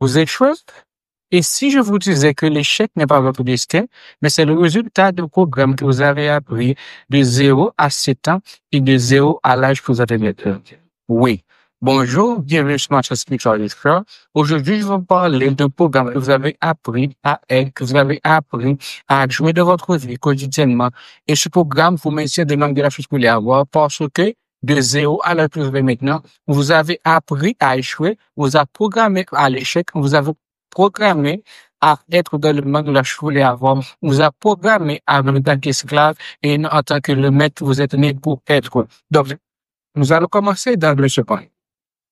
Vous échouez. Et si je vous disais que l'échec n'est pas votre destin, mais c'est le résultat du programme que vous avez appris de 0 à 7 ans et de 0 à l'âge que vous avez maintenant. Oui. Bonjour, bienvenue sur Master Spiritual Expert. Aujourd'hui, je vais vous parler d'un programme que vous avez appris à être, que vous avez appris à jouer dans votre vie quotidiennement. Et ce programme vous maintient de langue de la chose que vous voulez avoir parce que de 0 à l'âge que vous avez maintenant, vous avez appris à échouer, vous avez programmé à l'échec, vous avez programmé à être dans le monde de la chose avant, vous a programmé à venir en tant qu'esclave et non en tant que le maître, vous êtes né pour être. Donc, nous allons commencer dans le second.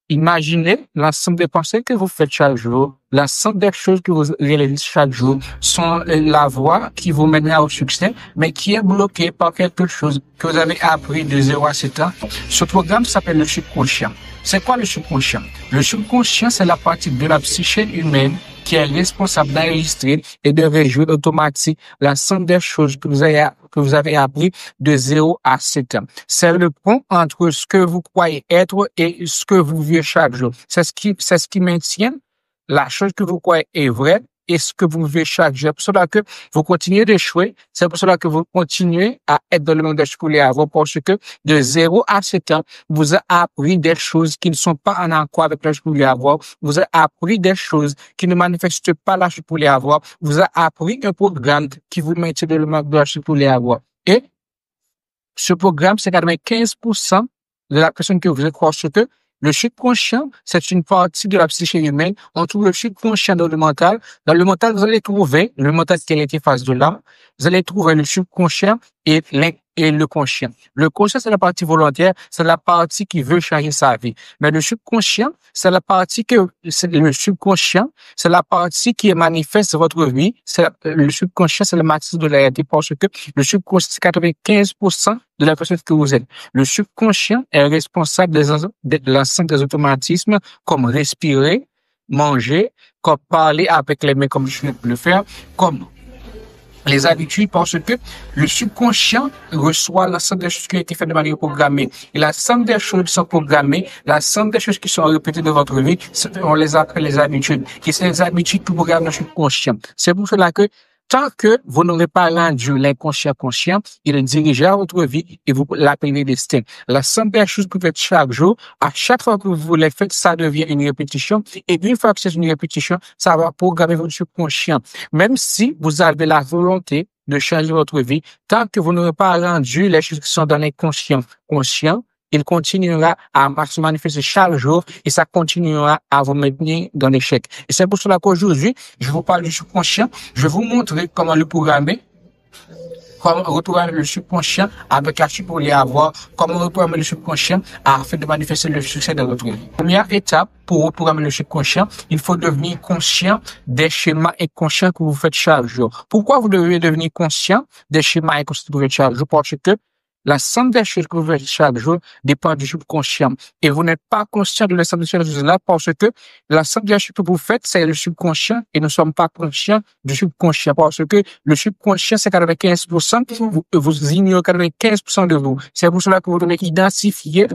Imaginez l'ensemble des pensées que vous faites chaque jour, l'ensemble des choses que vous réalisez chaque jour sont la voie qui vous mènera au succès, mais qui est bloquée par quelque chose que vous avez appris de 0 à 7 ans. Ce programme s'appelle le subconscient. C'est quoi le subconscient? Le subconscient, c'est la partie de la psyché humaine qui est responsable d'enregistrer et de réjouir automatique l'ensemble des choses que vous avez appris de 0 à 7 ans. C'est le pont entre ce que vous croyez être et ce que vous vivez chaque jour. C'est ce qui maintient la chose que vous croyez est vraie et ce que vous vivez chaque jour. C'est pour cela que vous continuez d'échouer. C'est pour cela que vous continuez à être dans le monde de ce que vous voulez avoir parce que de 0 à 7 ans, vous avez appris des choses qui ne sont pas en accord avec la chose que vous voulez avoir. Vous avez appris des choses qui ne manifestent pas la chose que vous voulez avoir. Vous avez appris un programme qui vous maintient dans le monde de la chose que vous voulez avoir. Et ce programme, c'est 95% de la personne que vous êtes parce que le subconscient, c'est une partie de la psyché humaine. On trouve le subconscient dans le mental. Dans le mental, vous allez trouver le mental qui est face de l'âme. Vous allez trouver le subconscient et le conscient. Le conscient, c'est la partie volontaire, c'est la partie qui veut changer sa vie. Mais le subconscient, c'est la partie c'est la partie qui est manifeste dans votre vie. Le subconscient, c'est le matrice de la réalité parce que le subconscient, c'est 95% de la personne que vous êtes. Le subconscient est responsable de l'ensemble des automatismes comme respirer, manger, comme parler avec les mains comme je viens de le faire, comme les habitudes parce que le subconscient reçoit l'ensemble des choses qui ont été faites de manière programmée. Et l'ensemble des choses qui sont programmées, l'ensemble des choses qui sont répétées dans votre vie, on les appelle les habitudes. Et c'est les habitudes qui programment le subconscient. C'est pour cela que tant que vous n'aurez pas rendu l'inconscient conscient, il dirigera votre vie et vous l'appelez destin. L'ensemble des choses que vous faites chaque jour, à chaque fois que vous les faites, ça devient une répétition. Et une fois que c'est une répétition, ça va programmer votre subconscient. Même si vous avez la volonté de changer votre vie, tant que vous n'aurez pas rendu les choses qui sont dans l'inconscient conscient, il continuera à se manifester chaque jour et ça continuera à vous maintenir dans l'échec. Et c'est pour cela qu'aujourd'hui, je vous parle du subconscient. Je vais vous montrer comment le programmer, comment reprogrammer le subconscient avec la chose que vous voulez avoir, comment reprogrammer le subconscient afin de manifester le succès dans votre vie. Première étape pour reprogrammer le subconscient, il faut devenir conscient des schémas inconscients que vous faites chaque jour. Pourquoi vous devez devenir conscient des schémas inconscients que vous faites chaque jour? Parce que l'ensemble des choses que vous faites chaque jour dépend du subconscient. Et vous n'êtes pas conscient de l'ensemble de ces choses-là parce que l'ensemble des choses que vous faites, c'est le subconscient et nous ne sommes pas conscients du subconscient parce que le subconscient, c'est 95%. Vous ignorez 95% de vous. C'est pour cela que vous devez identifier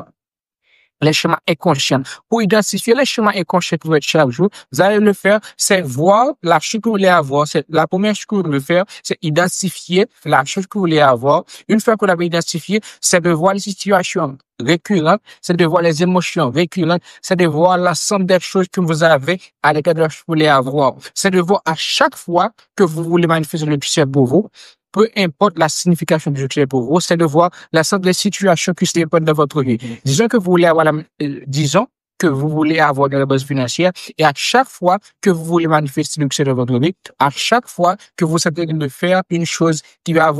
les schémas inconscients. Pour identifier les schémas inconscients que vous faites chaque jour, vous allez le faire, c'est voir la chose que vous voulez avoir. C'est la première chose que vous devez faire, c'est identifier la chose que vous voulez avoir. Une fois que vous l'avez identifié, c'est de voir les situations récurrentes, c'est de voir les émotions récurrentes, c'est de voir l'ensemble des choses que vous avez à l'égard de la chose que vous voulez avoir. C'est de voir à chaque fois que vous voulez manifester le succès pour vous, peu importe la signification du succès pour vous, c'est de voir l'ensemble des situations qui se développent dans votre vie. Disons que vous voulez avoir disons que vous voulez avoir de la base financière et à chaque fois que vous voulez manifester le succès dans votre vie, à chaque fois que vous êtes en train de faire une chose qui va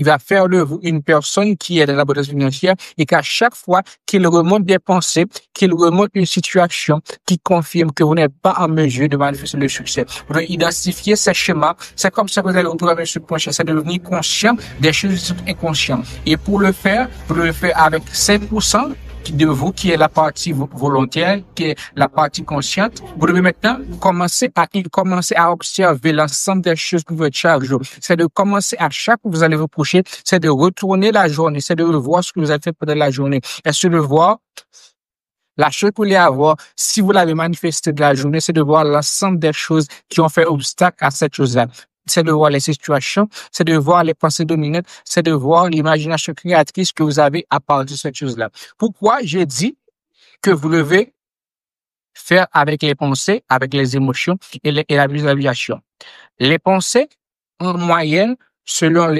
il va faire de vous une personne qui est dans la bonne financière et qu'à chaque fois qu'il remonte des pensées, qu'il remonte une situation qui confirme que vous n'êtes pas en mesure de manifester le succès. Vous devez identifier ces schémas. C'est comme ça que vous allez retrouver le subconscient. C'est devenir conscient des choses qui sont inconscientes. Et pour le faire, vous devez le faire avec 5% de vous, qui est la partie volontaire, qui est la partie consciente. Vous devez maintenant commencer à observer l'ensemble des choses que vous faites chaque jour. C'est de commencer à chaque fois que vous allez vous coucher, c'est de retourner la journée, c'est de voir ce que vous avez fait pendant la journée. Et c'est de voir La chose que vous voulez avoir, si vous l'avez manifesté de la journée, c'est de voir l'ensemble des choses qui ont fait obstacle à cette chose-là. C'est de voir les situations, c'est de voir les pensées dominantes, c'est de voir l'imagination créatrice que vous avez à partir de cette chose-là. Pourquoi j'ai dit que vous devez faire avec les pensées, avec les émotions et la visualisation? Les pensées, en moyenne, selon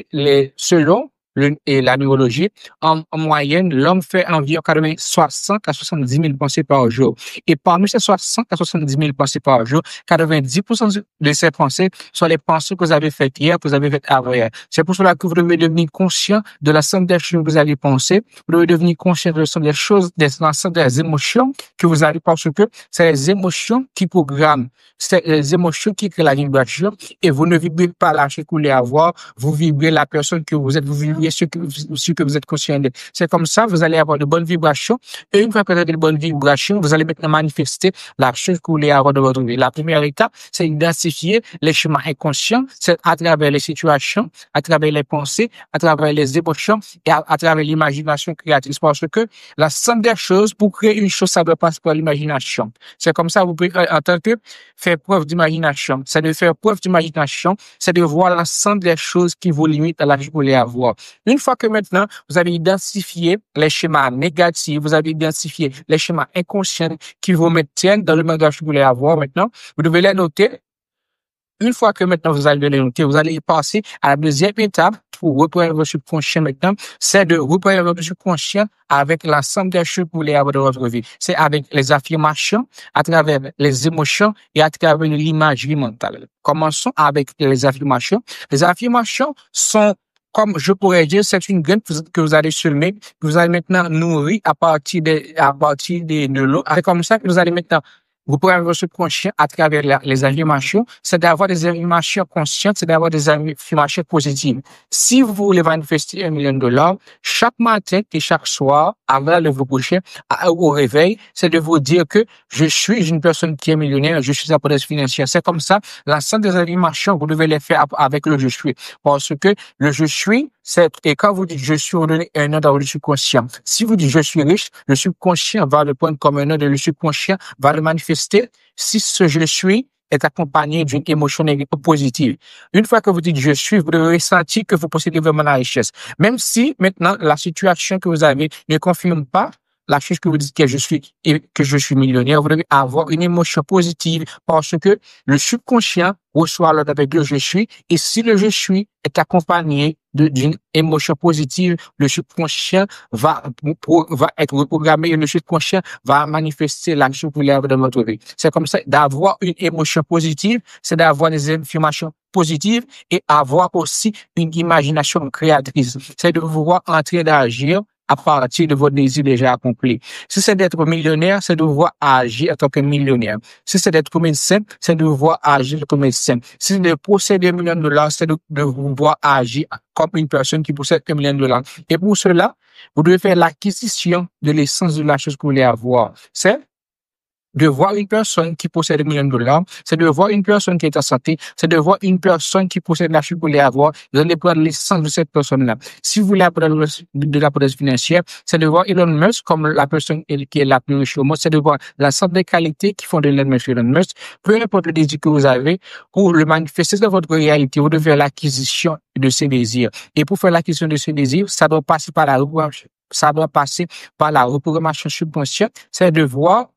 la neurologie, en moyenne, l'homme fait environ 60 à 70 000 pensées par jour. Et parmi ces 60 à 70 000 pensées par jour, 90% de ces pensées sont les pensées que vous avez faites hier, que vous avez faites avant-hier. C'est pour cela que vous devez devenir conscient de l'ensemble des choses que vous avez pensées. Vous devez devenir conscient de l'ensemble des choses, de l'ensemble des émotions que vous avez, parce que c'est les émotions qui programment, c'est les émotions qui créent la vibration, et vous ne vibrez pas la chose que vous voulez avoir, vous vibrez la personne que vous êtes, vous vibrez ce que vous êtes conscient d'être. C'est comme ça, vous allez avoir de bonnes vibrations, et une fois que vous avez de bonnes vibrations, vous allez maintenant manifester la chose que vous voulez avoir dans votre vie. La première étape, c'est d'identifier les chemins inconscients, c'est à travers les situations, à travers les pensées, à travers les émotions et à travers l'imagination créatrice, parce que la somme des choses, pour créer une chose, ça doit passer par l'imagination. C'est comme ça, vous pouvez, en tant que faire preuve d'imagination. C'est de faire preuve d'imagination, c'est de voir l'ensemble des choses qui vous limitent à la vie que vous voulez avoir. Une fois que maintenant, vous avez identifié les schémas négatifs, vous avez identifié les schémas inconscients qui vous maintiennent dans le langage que vous voulez avoir maintenant, vous devez les noter. Une fois que maintenant vous allez les noter, vous allez passer à la deuxième étape pour reprendre votre subconscient maintenant, c'est de reprendre votre subconscient avec l'ensemble des choses que vous voulez avoir dans votre vie. C'est avec les affirmations, à travers les émotions et à travers l'imagerie mentale. Commençons avec les affirmations. Les affirmations sont, comme je pourrais dire, c'est une graine que vous allez semer, que vous allez maintenant nourrir à partir de l'eau. C'est comme ça que vous allez maintenant vous pouvez avoir votre subconscient à travers les affirmations, c'est d'avoir des affirmations conscientes, c'est d'avoir des affirmations positives. Si vous voulez manifester $1 million, chaque matin et chaque soir, avant de vous coucher, au réveil, c'est de vous dire que je suis une personne qui est millionnaire, je suis abondance financière. C'est comme ça, l'ensemble des affirmations, vous devez les faire avec le je suis. Parce que le je suis, et quand vous dites je suis, vous donnez un nom dans le subconscient. Si vous dites je suis riche, le subconscient va le prendre comme un nom, le subconscient va le manifester si ce je suis est accompagné d'une émotion positive. Une fois que vous dites je suis, vous devez ressentir que vous possédez vraiment la richesse. Même si maintenant la situation que vous avez ne confirme pas la chose que vous dites que je suis et que je suis millionnaire, vous devez avoir une émotion positive parce que le subconscient reçoit l'ordre avec le je suis, et si le je suis est accompagné d'une émotion positive, le subconscient va être reprogrammé et le subconscient va manifester l'action que vous voulez avoir dans votre vie. C'est comme ça, d'avoir une émotion positive, c'est d'avoir des affirmations positives et avoir aussi une imagination créatrice. C'est de pouvoir entrer d'agir à partir de votre désir déjà accompli. Si c'est d'être millionnaire, c'est de pouvoir agir en tant que millionnaire. Si c'est d'être médecin, c'est de pouvoir agir comme médecin. Si c'est de posséder $1 million, c'est de pouvoir agir comme une personne qui possède $1 million. Et pour cela, vous devez faire l'acquisition de l'essence de la chose que vous voulez avoir. C'est de voir une personne qui possède $1 million, c'est de voir une personne qui est en santé, c'est de voir une personne qui possède la chose que vous voulez avoir, vous allez prendre l'essence de cette personne-là. Si vous voulez apprendre de la prudence financière, c'est de voir Elon Musk comme la personne qui est la plus riche au monde, c'est de voir l'ensemble des qualités qui font de Elon Musk. Peu importe le désir que vous avez, pour le manifester dans votre réalité, vous devez faire l'acquisition de ces désirs. Et pour faire l'acquisition de ces désirs, ça doit passer par la reprogrammation subconsciente, c'est de voir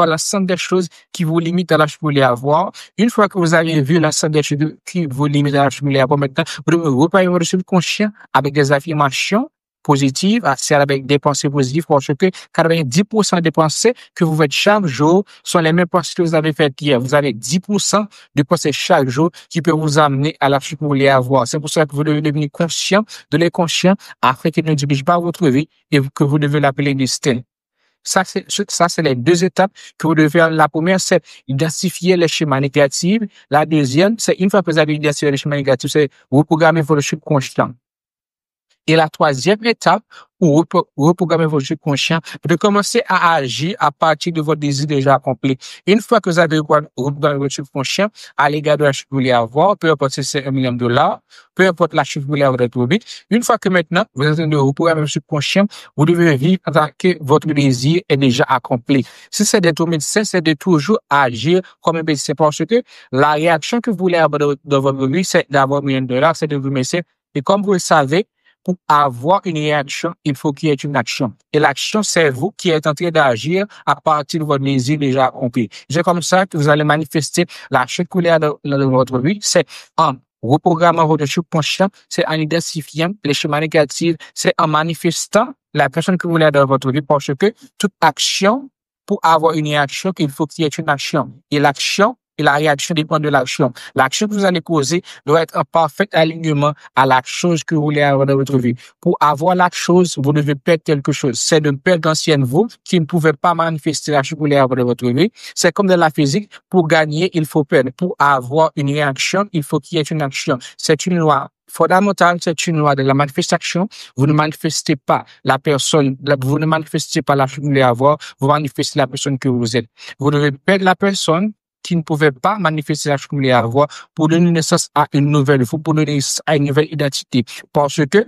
l'ensemble des choses qui vous limitent à l'âge que vous voulez avoir. Une fois que vous avez vu l'ensemble des choses qui vous limitent à l'âge que vous voulez avoir, maintenant, vous devez reprendre votre subconscient avec des affirmations positives, avec des pensées positives, parce que 90% des pensées que vous faites chaque jour sont les mêmes pensées que vous avez faites hier. Vous avez 10% de pensées chaque jour qui peuvent vous amener à l'âge que vous voulez avoir. C'est pour ça que vous devez devenir conscient de l'inconscient afin qu'il ne dirige pas votre vie et que vous devez l'appeler destin. Ça, c'est les deux étapes que vous devez faire. La première, c'est identifier les schémas négatifs. La deuxième, c'est une fois que vous avez identifié les schémas négatifs, c'est reprogrammer votre subconscient. Et la troisième étape, pour reprogrammer votre subconscient, de commencer à agir à partir de votre désir déjà accompli. Une fois que vous avez reprogrammé votre subconscient à l'égard de la chute que vous voulez avoir, peu importe si c'est $1 million, peu importe la chute que vous voulez avoir d'être vite, une fois que maintenant vous êtes en train de reprogrammer votre subconscient, vous devez vivre en tant que votre désir est déjà accompli. Si c'est d'être médecin, c'est de toujours agir comme un médecin parce que la réaction que vous voulez avoir dans votre vie, c'est d'avoir $1 million, c'est de vous médecin. Et comme vous le savez, pour avoir une réaction, il faut qu'il y ait une action. Et l'action, c'est vous qui êtes en train d'agir à partir de votre désir déjà accompli. C'est comme ça que vous allez manifester l'action que vous voulez dans votre vie. C'est en reprogrammant votre subconscient, c'est en identifiant les schémas négatifs, c'est en manifestant la personne que vous voulez dans votre vie parce que toute action, pour avoir une réaction, il faut qu'il y ait une action. Et l'action, et la réaction dépend de l'action. L'action que vous allez poser doit être en parfait alignement à la chose que vous voulez avoir dans votre vie. Pour avoir la chose, vous devez perdre quelque chose. C'est de perdre l'ancienne vous qui ne pouvait pas manifester la chose que vous voulez avoir dans votre vie. C'est comme dans la physique. Pour gagner, il faut perdre. Pour avoir une réaction, il faut qu'il y ait une action. C'est une loi fondamentale, c'est une loi de la manifestation. Vous ne manifestez pas la personne, vous ne manifestez pas la chose que vous voulez avoir, vous manifestez la personne que vous êtes. Vous devez perdre la personne qui ne pouvait pas manifester la chose que vous voulez avoir pour donner naissance à une nouvelle vous, pour donner naissance à une nouvelle identité. Parce que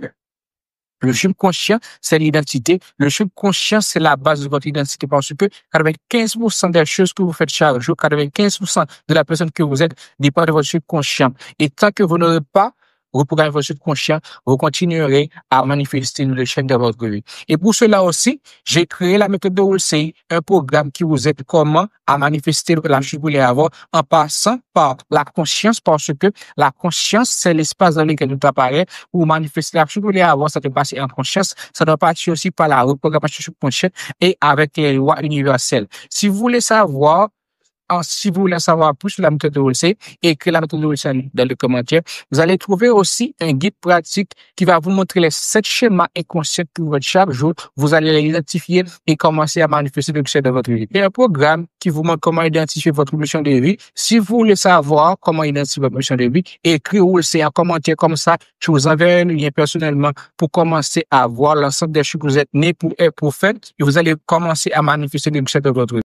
le subconscient, c'est l'identité. Le subconscient, c'est la base de votre identité parce que 95% des choses que vous faites chaque jour, 95% de la personne que vous êtes dépend de votre subconscient. Et tant que vous n'aurez pas reprogrammé votre subconscient, vous continuerez à manifester une échec de votre vie. Et pour cela aussi, j'ai créé la méthode de Wolsey, un programme qui vous aide comment à manifester la chose que vous voulez avoir en passant par la conscience parce que la conscience, c'est l'espace dans lequel tout apparaît. Pour manifester la chose que vous voulez avoir, ça doit passer en conscience, ça doit passer aussi par la reprogrammation subconsciente et avec les lois universelles. Si vous voulez savoir plus sur la méthode de Wolsey, écrivez la méthode de Wolsey dans les commentaires. Vous allez trouver aussi un guide pratique qui va vous montrer les 7 schémas inconscients que vous faites chaque jour. Vous allez les identifier et commencer à manifester le succès de votre vie. Il y a un programme qui vous montre comment identifier votre mission de vie. Si vous voulez savoir comment identifier votre mission de vie, écrivez Wolsey en commentaire comme ça. Je vous enverrai un lien personnellement pour commencer à voir l'ensemble des choses que vous êtes né pour faire et vous allez commencer à manifester le succès de votre vie.